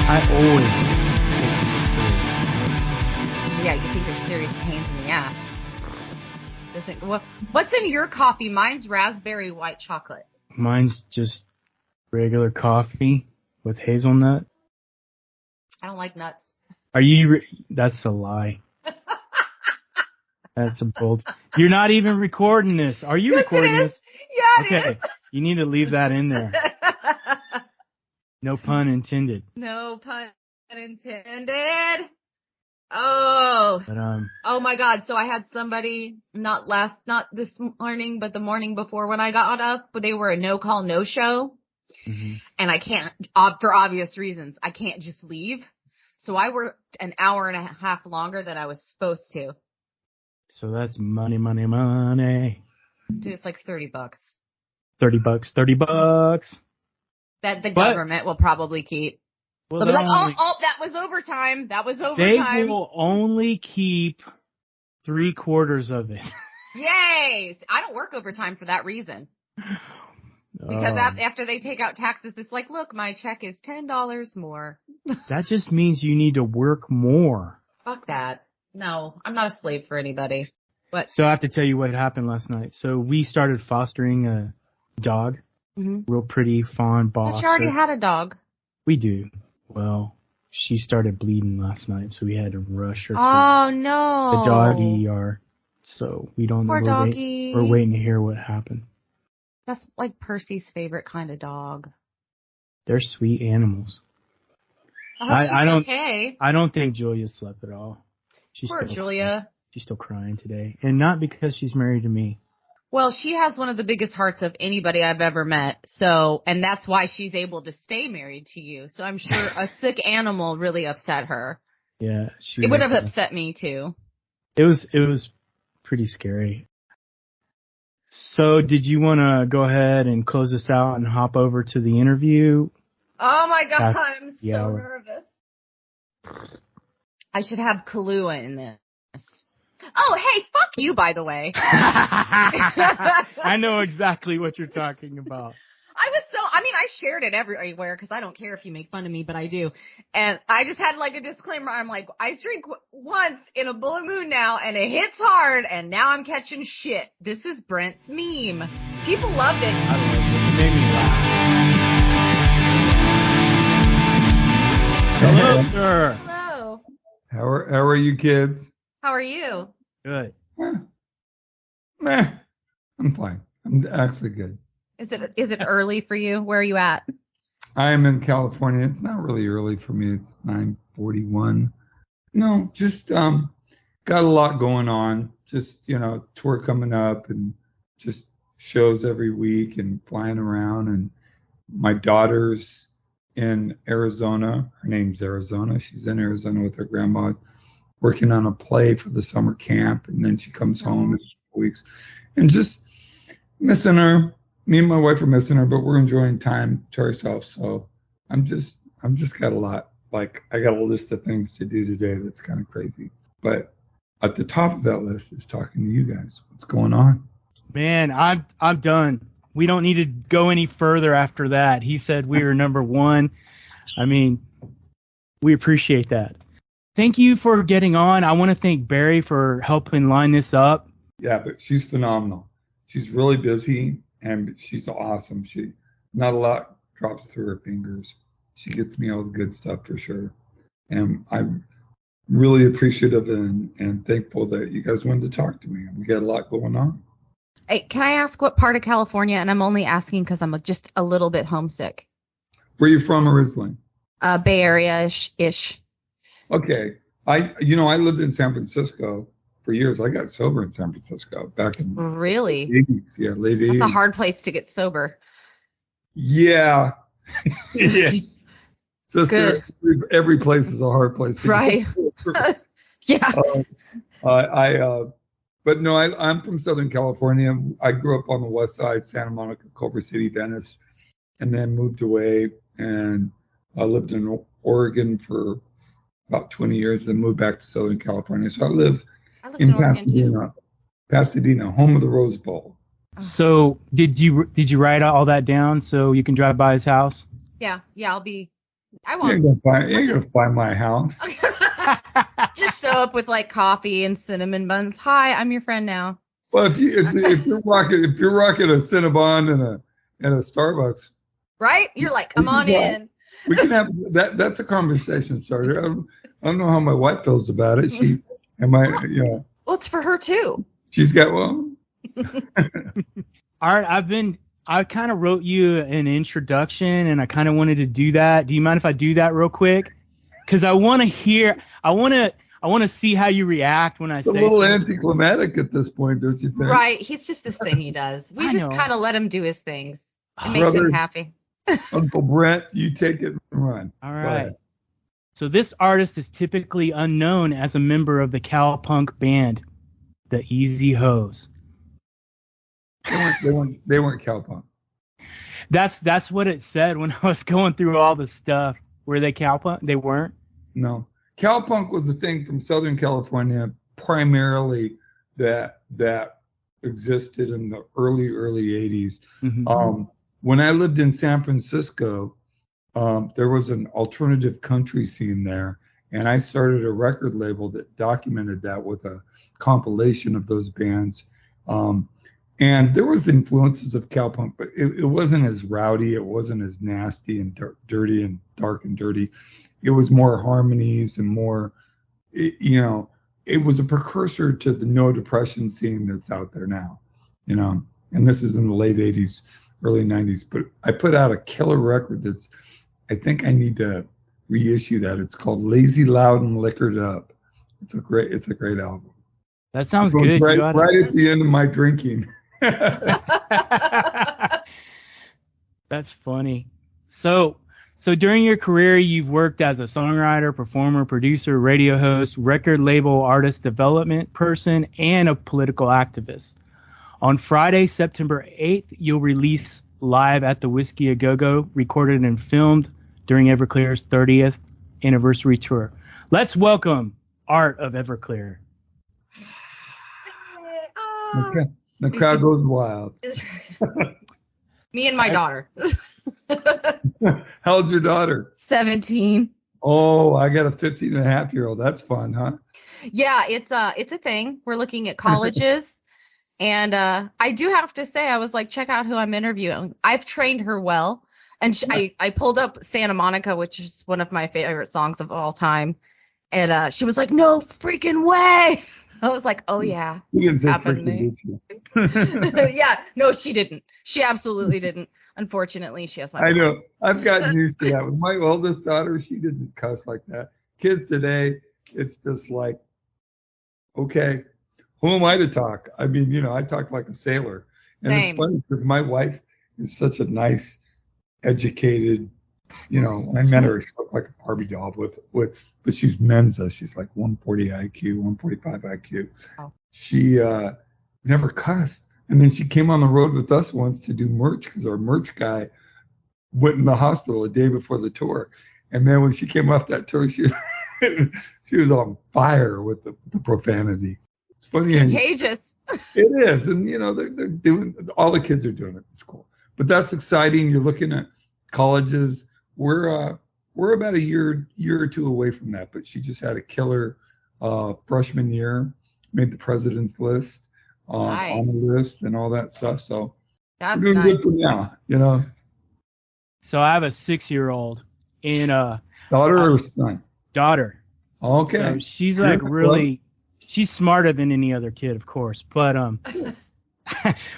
I always take people seriously. Yeah, you think they're serious pains in the ass. What's in your coffee? Mine's raspberry white chocolate. Mine's just regular coffee with hazelnut. I don't like nuts. Are you? That's a lie. That's a bold. You're not even recording this. Are you recording this? Yeah, it is. You need to leave that in there. No pun intended. No pun intended. Oh. But, oh my God. So I had somebody not this morning, but the morning before when I got up, but they were a no call, no show. Mm-hmm. And I can't, for obvious reasons, I can't just leave. So I worked an hour and a half longer than I was supposed to. So that's money, money, money. Dude, it's like $30. $30. That the government will probably keep. Well, They'll be like, that was overtime. That was overtime. They will only keep 3/4 of it. Yay! I don't work overtime for that reason. Because after they take out taxes, it's like, look, my check is $10 more. That just means you need to work more. Fuck that. No, I'm not a slave for anybody. But so I have to tell you what happened last night. So we started fostering a dog. Mm-hmm. Real pretty, fond boxer. But you already had a dog. We do. Well, she started bleeding last night, so we had to rush her to no. the doggy ER. So we don't Poor know. Doggy. We're waiting to hear what happened. That's like Percy's favorite kind of dog. They're sweet animals. I don't. Okay. I don't think Julia slept at all. Poor Julia. She's still crying today, and not because she's married to me. Well, she has one of the biggest hearts of anybody I've ever met. So, and that's why she's able to stay married to you. So I'm sure a sick animal really upset her. Yeah, it would have upset me too. It was pretty scary. So, did you want to go ahead and close this out and hop over to the interview? Oh my God, I'm so nervous. I should have Kahlua in this. Oh, hey, fuck you, by the way. I know exactly what you're talking about. I shared it everywhere because I don't care if you make fun of me, but I do. And I just had like a disclaimer. I'm like, I drink once in a blue moon now and it hits hard and now I'm catching shit. This is Brent's meme. People loved it. I loved it. It made me laugh. Hello, sir. Hello. How are you kids? How are you? Good. I'm fine. I'm actually good. Is it early for you? Where are you at? I'm in California. It's not really early for me. It's 9:41. No, just got a lot going on. Just, tour coming up and just shows every week and flying around. And my daughter's in Arizona. Her name's Arizona. She's in Arizona with her grandma, working on a play for the summer camp, and then she comes home in a couple weeks, and just missing her. Me and my wife are missing her, but we're enjoying time to ourselves. So I'm just got a lot. Like, I got a list of things to do today that's kind of crazy. But at the top of that list is talking to you guys. What's going on? Man, I'm done. We don't need to go any further after that. He said we were number one. I mean, we appreciate that. Thank you for getting on. I want to thank Barry for helping line this up. Yeah, but she's phenomenal. She's really busy, and she's awesome. Not a lot drops through her fingers. She gets me all the good stuff for sure. And I'm really appreciative and thankful that you guys wanted to talk to me. We got a lot going on. Hey, can I ask what part of California? And I'm only asking because I'm just a little bit homesick. Where are you from originally? Bay Area-ish. Okay. I lived in San Francisco for years. I got sober in San Francisco back in really? the 80s. Yeah, late 80s. That's a hard place to get sober. Yeah. Yes. Just every place is a hard place to right. Yeah. But no, I'm from Southern California. I grew up on the west side, Santa Monica, Culver City, Venice, and then moved away and I lived in Oregon for about 20 years, then moved back to Southern California. So I live in Pasadena, home of the Rose Bowl. So did you write all that down so you can drive by his house? Yeah, I'll be I You ain't won't. gonna find my house. Just show up with like coffee and cinnamon buns. Hi, I'm your friend now. Well, if you're rocking a Cinnabon and a Starbucks, Right? You're like, come on in. we can have that. That's a conversation starter. I don't know how my wife feels about it. Well, it's for her too. She's got All right, I kind of wrote you an introduction, and I kind of wanted to do that. Do you mind if I do that real quick? Because I want to see how you react when I It's say a little something. anticlimactic at this point, don't you think? Right. He's just this thing he does. We I just know. kind of let him do his things. It makes him happy. Uncle Brent, you take it and run. All Go right. ahead. So this artist is typically unknown as a member of the cowpunk band, the Easy Hoes. They weren't cowpunk. That's what it said when I was going through all the stuff. Were they cowpunk? They weren't? No. Cowpunk was a thing from Southern California, primarily that existed in the early 80s. Mm-hmm. When I lived in San Francisco, there was an alternative country scene there, and I started a record label that documented that with a compilation of those bands. And there was influences of cowpunk, but it wasn't as rowdy. It wasn't as nasty and dirty and dark and dirty. It was more harmonies and more, it was a precursor to the no depression scene that's out there now, and this is in the late 80s, early 90s. But I put out a killer record I think I need to reissue that. It's called Lazy, Loud, and Liquored Up. It's a great album. That sounds good. Right at the end of my drinking. That's funny. So during your career, you've worked as a songwriter, performer, producer, radio host, record label artist development person, and a political activist. On Friday, September 8th, you'll release Live at the Whiskey A Go-Go, recorded and filmed during Everclear's 30th anniversary tour. Let's welcome Art of Everclear. Okay. The crowd goes wild. Me and my daughter. How old's your daughter? 17. Oh, I got a 15-and-a-half-year-old. That's fun, huh? Yeah, it's a thing. We're looking at colleges. And I do have to say, I was like, check out who I'm interviewing. I've trained her well. And I pulled up Santa Monica, which is one of my favorite songs of all time. And she was like, no freaking way. I was like, oh, yeah. It's happening. Yeah. No, she didn't. She absolutely didn't. Unfortunately, she has my I know. I've gotten used to that. With my oldest daughter, she didn't cuss like that. Kids today, it's just like, okay, who am I to talk? I mean, I talk like a sailor. And Same. It's funny because my wife is such a nice, educated, when I met her, she looked like a Barbie doll but she's Mensa. She's like 140 IQ, 145 IQ. Oh. She never cussed. And then she came on the road with us once to do merch because our merch guy went in the hospital a day before the tour. And then when she came off that tour, she was on fire with the profanity. It's funny. It's contagious. It is. And, they're doing, all the kids are doing it. It's cool. But that's exciting. You're looking at colleges. We're about a year or two away from that, but she just had a killer freshman year, made the president's list, Nice. on the list and all that stuff. So That's we're doing nice. good for now, So I have a 6-year-old and Daughter or son? daughter. Okay. So she's like really, she's smarter than any other kid, of course. But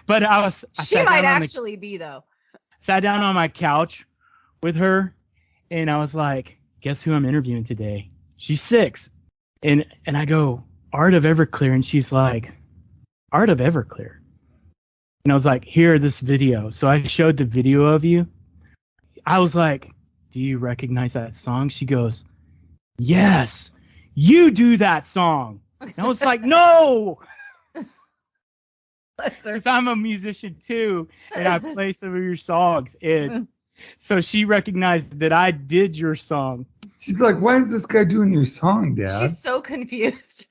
but I She might actually be, though. sat down on my couch with her, and I was like, guess who I'm interviewing today? She's 6. And I go, Art of Everclear. And she's like, Art of Everclear. And I was like, here, this video. So I showed the video of you. I was like, do you recognize that song? She goes, yes, you do that song. And I was like, no, because I'm a musician too, and I play some of your songs. And so she recognized that I did your song. She's like, why is this guy doing your song, Dad? She's so confused.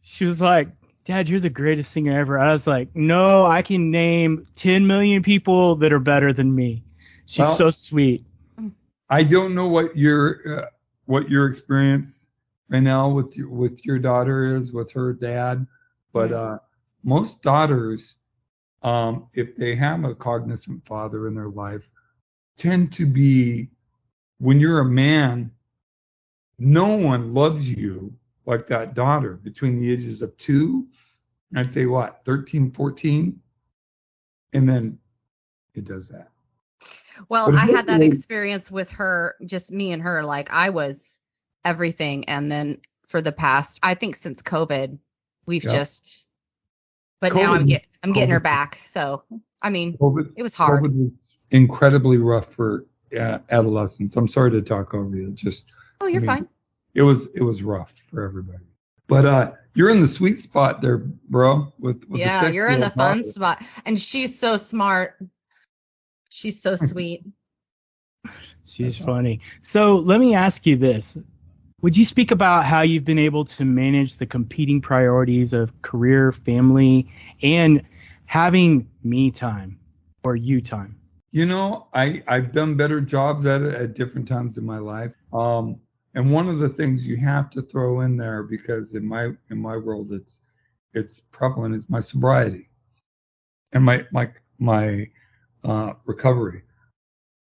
She was like, Dad, you're the greatest singer ever. I was like, no, I can name 10 million people that are better than me. She's so sweet. I don't know what your experience right now with your daughter is with her dad, but most daughters, if they have a cognizant father in their life, tend to be, when you're a man, no one loves you like that daughter between the ages of 2, I'd say 13, 14, and then it does that. Well, I had that experience with her, just me and her, like I was everything. And then for the past, I think since COVID, we've just, but now I'm getting her back. So, I mean, it was hard. COVID was incredibly rough for adolescents. I'm sorry to talk over you. You're fine. It was rough for everybody. But you're in the sweet spot there, bro. With you're in the fun spot. And she's so smart. She's so sweet. She's funny. So let me ask you this. Would you speak about how you've been able to manage the competing priorities of career, family, and having me time or you time? You know, I've done better jobs at it at different times in my life. And one of the things you have to throw in there, because in my world it's prevalent, is my sobriety and my recovery,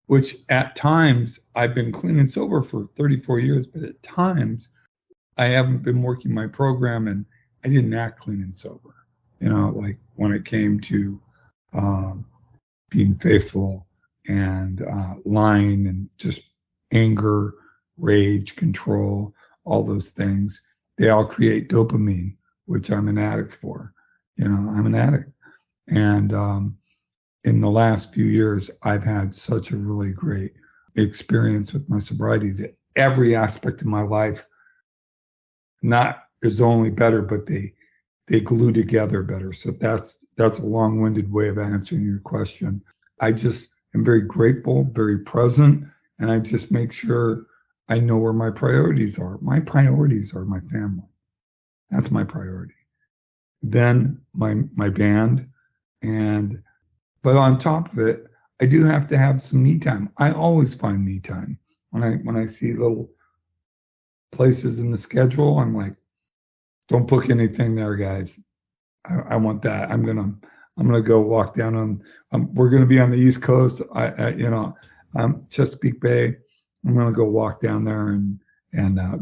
which at times I've been clean and sober for 34 years, but at times I haven't been working my program and I didn't act clean and sober. You know, like when it came to being faithful and lying and just anger, rage, control, all those things, they all create dopamine, which I'm an addict for. You know, I'm an addict. And in the last few years, I've had such a really great experience with my sobriety that every aspect of my life not is only better, but they glue together better. So that's a long-winded way of answering your question. I just am very grateful, very present, and I just make sure I know where my priorities are. My priorities are my family. That's my priority. Then my band, but on top of it, I do have to have some me time. I always find me time. When I see little places in the schedule, I'm like, don't book anything there, guys. I want that. I'm gonna go walk down on. We're gonna be on the East Coast. Chesapeake Bay. I'm gonna go walk down there and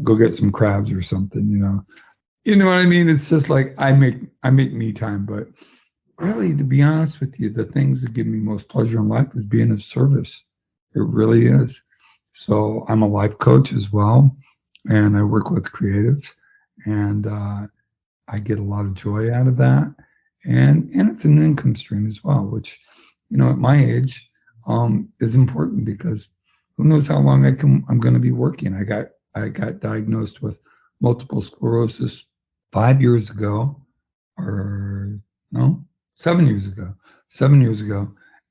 go get some crabs or something. You know what I mean? It's just like I make me time. But really, to be honest with you, the things that give me most pleasure in life is being of service. It really is. So I'm a life coach as well, and I work with creatives, and I get a lot of joy out of that. And it's an income stream as well, which, at my age, is important, because who knows how long I'm going to be working. I got diagnosed with multiple sclerosis 7 years ago,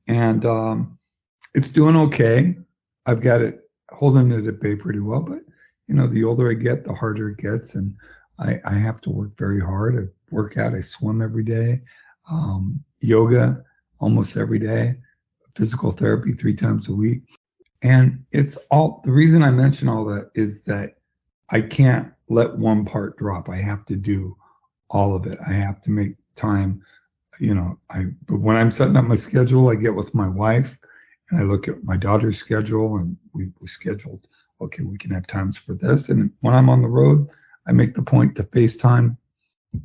and it's doing okay. I've got it holding it at bay pretty well, but the older I get, the harder it gets, and I have to work very hard. I work out, I swim every day, yoga almost every day, physical therapy 3 times a week. And it's all, the reason I mention all that is that I can't let one part drop. I have to do all of it. I have to make time, but when I'm setting up my schedule, I get with my wife and I look at my daughter's schedule, and we scheduled, okay, we can have times for this. And when I'm on the road, I make the point to FaceTime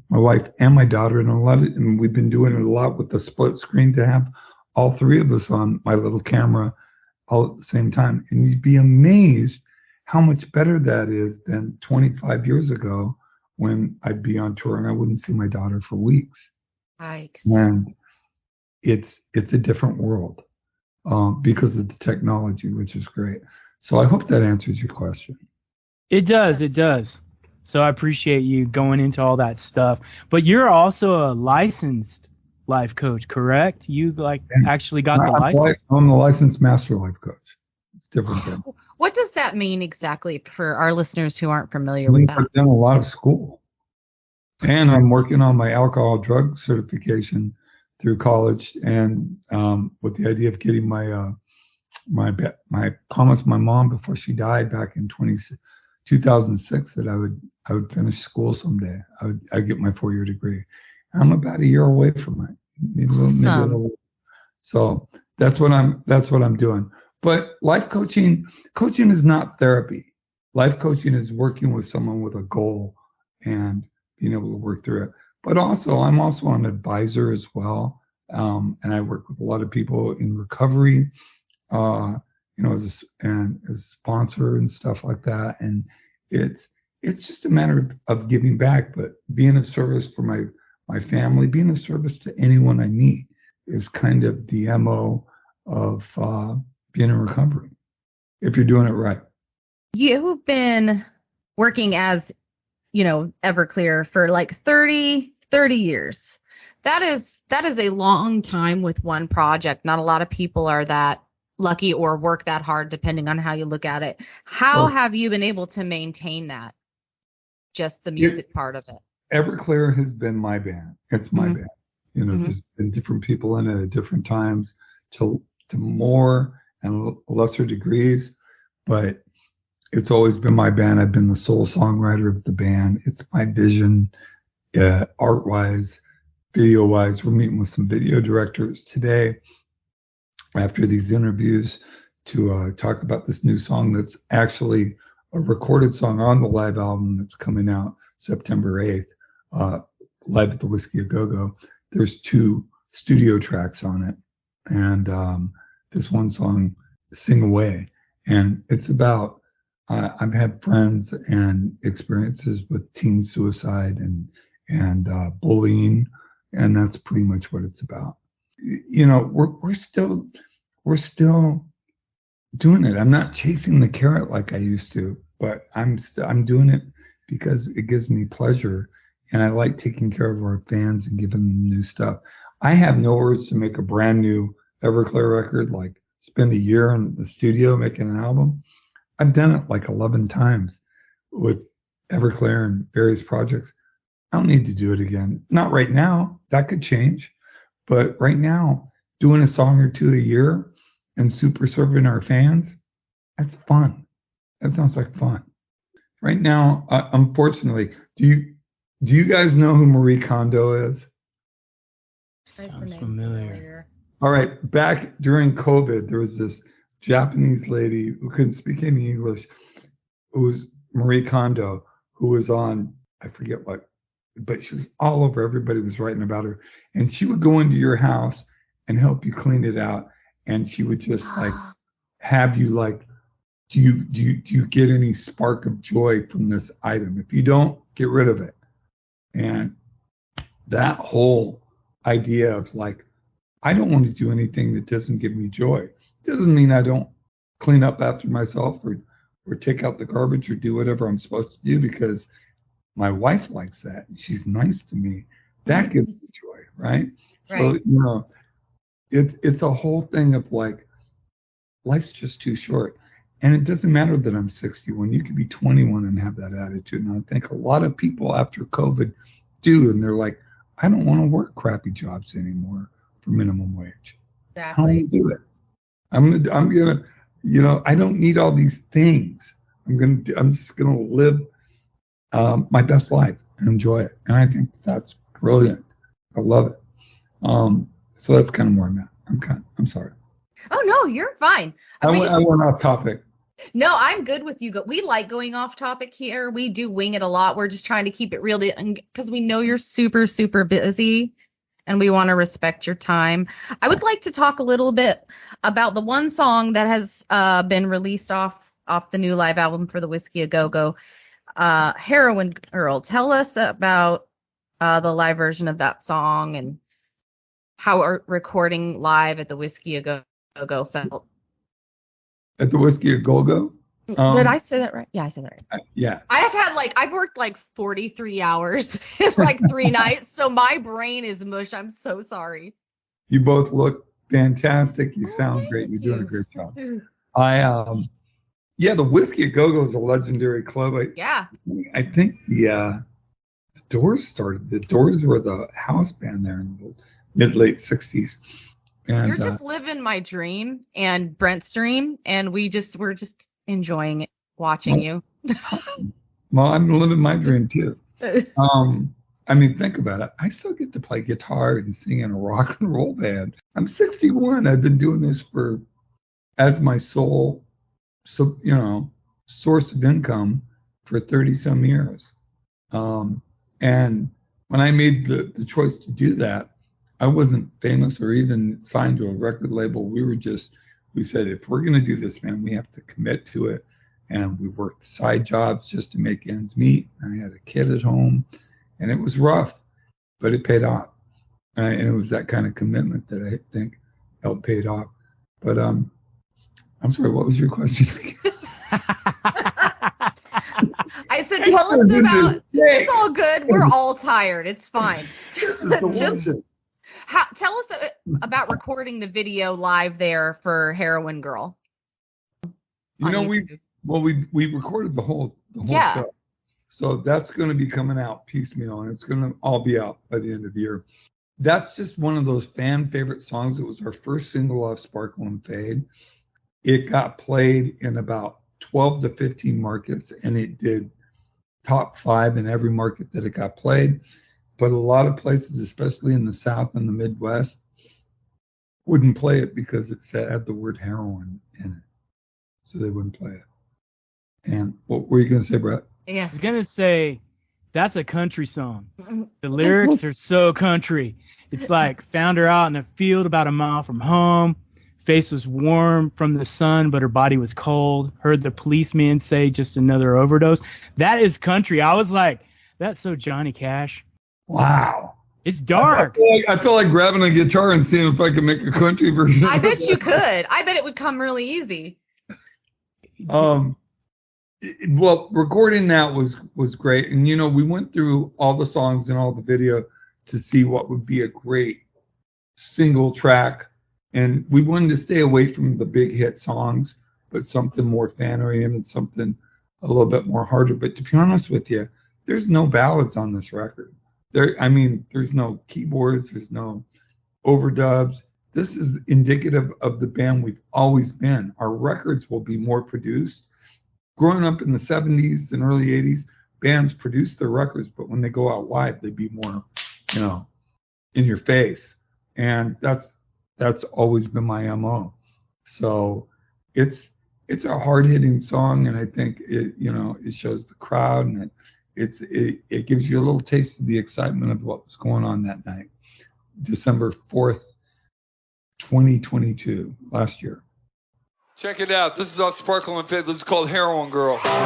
my wife and my daughter, and we've been doing it a lot with the split screen, to have all 3 of us on my little camera all at the same time. And you'd be amazed how much better that is than 25 years ago, when I'd be on tour and I wouldn't see my daughter for weeks. Yikes. And it's a different world because of the technology, which is great. So I hope that answers your question. It does. So I appreciate you going into all that stuff. But you're also a licensed life coach, correct? You actually got the license? I'm a licensed master life coach. It's different thing. What does that mean exactly for our listeners who aren't familiar with that? I've done a lot of school. And I'm working on my alcohol drug certification through college, and with the idea of getting my my promised my mom before she died back in 2006 that I would finish school someday. I'd get my 4-year degree. I'm about a year away from it. Maybe a little. So that's what I'm doing. But life coaching is not therapy. Life coaching is working with someone with a goal and being able to work through it. But I'm also an advisor as well. And I work with a lot of people in recovery, as a sponsor and stuff like that. And it's just a matter of giving back, but being of service for my family, being of service to anyone I meet is kind of the MO of being in recovery, if you're doing it right. You've been working as, Everclear for like 30 years. That is a long time with one project. Not a lot of people are that lucky or work that hard, depending on how you look at it. How have you been able to maintain that? Just the music part of it. Everclear has been my band. It's my band. There's been different people in it at different times to more and lesser degrees, but it's always been my band. I've been the sole songwriter of the band. It's my vision, art-wise, video-wise. We're meeting with some video directors today after these interviews to talk about this new song that's actually a recorded song on the live album that's coming out September 8th, live at the Whiskey A Go-Go. There's 2 studio tracks on it, and this one song, Sing Away. And it's about, I've had friends and experiences with teen suicide and bullying, and that's pretty much what it's about. We're still doing it. I'm not chasing the carrot like I used to, but I'm doing it because it gives me pleasure, and I like taking care of our fans and giving them new stuff. I have no urge to make a brand new Everclear record, like spend a year in the studio making an album. I've done it like 11 times with Everclear and various projects. I don't need to do it again. Not right now. That could change. But right now, doing a song or 2 a year and super serving our fans, that's fun. That sounds like fun. Right now, unfortunately, do you guys know who Marie Kondo is? Sounds familiar. All right. Back during COVID, there was this Japanese lady who couldn't speak any English, who was Marie Kondo, who was on, I forget what, but she was all over. Everybody was writing about her. And she would go into your house and help you clean it out. And she would just like have you like, do you get any spark of joy from this item? If you don't, get rid of it. And that whole idea of like, I don't want to do anything that doesn't give me joy. It doesn't mean I don't clean up after myself or take out the garbage or do whatever I'm supposed to do because my wife likes that. She's nice to me. That gives me joy, right? So, it's a whole thing of like, life's just too short. And it doesn't matter that I'm 61. You could be 21 and have that attitude. And I think a lot of people after COVID do. And they're like, I don't want to work crappy jobs anymore for minimum wage. Exactly. How do you do it? I'm gonna, I don't need all these things. I'm just gonna live my best life and enjoy it. And I think that's brilliant. I love it. So that's kind of where I'm at. I'm sorry. Oh no, you're fine. I went off topic. No, I'm good with you. We like going off topic here. We do wing it a lot. We're just trying to keep it real because we know you're super, super busy and we want to respect your time. I would like to talk a little bit about the one song that has been released off the new live album for the Whiskey A Go-Go, Heroin Girl. Tell us about the live version of that song and how recording live at the Whiskey A Go-Go felt. At the Whiskey A Go-Go? Did I say that right? Yeah, I said that right. Yeah. I've worked like 43 hours in like 3 nights, so my brain is mush. I'm so sorry. You both look fantastic. You sound great. You're doing a great job. The Whiskey A Go-Go is a legendary club. I think the Doors started. The Doors were the house band there in the mid-late 60s. And You're just living my dream and Brent's dream, and we're just enjoying it, watching you. Well, I'm living my dream too. I mean, think about it. I still get to play guitar and sing in a rock and roll band. I'm 61. I've been doing this as my sole, source of income for 30 some years. And when I made the choice to do that, I wasn't famous or even signed to a record label. We said, if we're going to do this, man, we have to commit to it. And we worked side jobs just to make ends meet. I had a kid at home, and it was rough, but it paid off. And it was that kind of commitment that I think helped pay it off. But I'm sorry, what was your question? I said, tell us about. It's all good. We're all tired. It's fine. Tell us about recording the video live there for Heroin Girl. We recorded the whole show. So that's going to be coming out piecemeal, and it's going to all be out by the end of the year. That's just one of those fan favorite songs. It was our first single off Sparkle and Fade. It got played in about 12 to 15 markets, and it did top 5 in every market that it got played. But a lot of places, especially in the South and the Midwest, wouldn't play it because it had the word heroin in it. So they wouldn't play it. And what were you going to say, Brett? Yeah. I was going to say, that's a country song. The lyrics are so country. It's like, found her out in a field about a mile from home. Face was warm from the sun, but her body was cold. Heard the policeman say just another overdose. That is country. I was like, that's so Johnny Cash. Wow. It's dark. I feel like grabbing a guitar and seeing if I can make a country version. I bet you could. I bet it would come really easy. Well, recording that was great. And, we went through all the songs and all the video to see what would be a great single track. And we wanted to stay away from the big hit songs, but something more fan-oriented, something a little bit more harder. But to be honest with you, there's no ballads on this record. There's no keyboards, there's no overdubs. This is indicative of the band we've always been. Our records will be more produced. Growing up in the 70s and early 80s, bands produced their records, but when they go out live, they'd be more, in your face. And that's always been my MO. So it's a hard-hitting song, and I think it shows the crowd, and it gives you a little taste of the excitement of what was going on that night, December 4th, 2022, last year. Check it out. This is off Sparkle and Fade. This is called Heroin Girl. Yeah,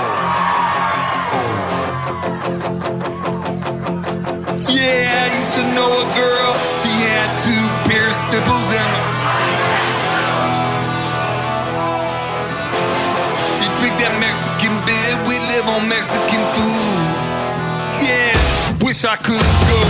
I used to know a girl. She had 2 pierced nipples in her. She drink that Mexican beer. We live on Mexican food. Yeah, wish I could go